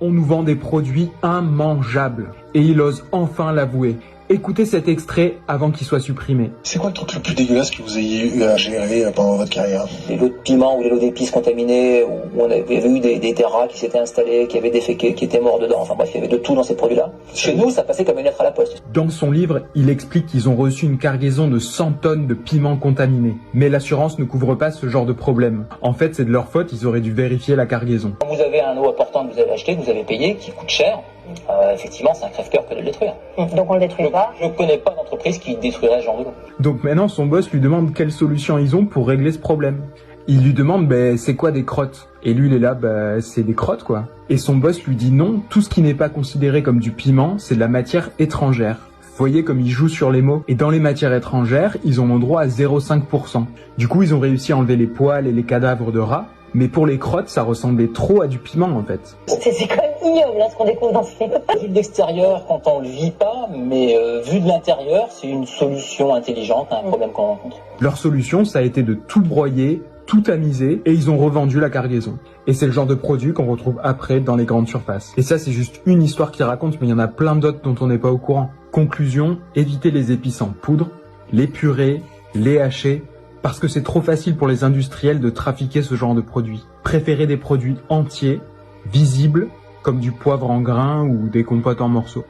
On nous vend des produits immangeables. Et il ose enfin l'avouer. Écoutez cet extrait avant qu'il soit supprimé. C'est quoi le truc le plus dégueulasse que vous ayez eu à gérer pendant votre carrière? Les lots de piment ou les lots d'épices contaminés, où on avait eu des rats qui s'étaient installés, qui avaient déféqué, qui étaient morts dedans. Enfin bref, il y avait de tout dans ces produits-là. Chez nous, ça passait comme une lettre à la poste. Dans son livre, il explique qu'ils ont reçu une cargaison de 100 tonnes de piments contaminés. Mais l'assurance ne couvre pas ce genre de problème. En fait, c'est de leur faute, ils auraient dû vérifier la cargaison. Quand vous avez un lot important que vous avez acheté, que vous avez payé, qui coûte cher, effectivement, c'est un crève-cœur que de le détruire. Donc on le détruit pas. Je ne connais pas d'entreprise qui détruirait ce genre de lot. Donc maintenant, son boss lui demande quelle solution ils ont pour régler ce problème. Il lui demande, c'est quoi des crottes? Et lui, il est là, c'est des crottes, quoi. Et son boss lui dit non, tout ce qui n'est pas considéré comme du piment, c'est de la matière étrangère. Vous voyez comme ils jouent sur les mots. Et dans les matières étrangères, ils ont droit à 0,5%. Du coup, ils ont réussi à enlever les poils et les cadavres de rats. Mais pour les crottes, ça ressemblait trop à du piment, en fait. C'est quand même ignoble, ce qu'on découvre dans ce film. Vu de l'extérieur, quand on le vit pas, mais vu de l'intérieur, c'est une solution intelligente à un problème qu'on rencontre. Leur solution, ça a été de tout broyer, tout tamiser, et ils ont revendu la cargaison. Et c'est le genre de produit qu'on retrouve après dans les grandes surfaces. Et ça, c'est juste une histoire qui raconte, mais il y en a plein d'autres dont on n'est pas au courant. Conclusion, évitez les épices en poudre, les purées, les hachés, parce que c'est trop facile pour les industriels de trafiquer ce genre de produits. Préférez des produits entiers, visibles, comme du poivre en grains ou des compotes en morceaux.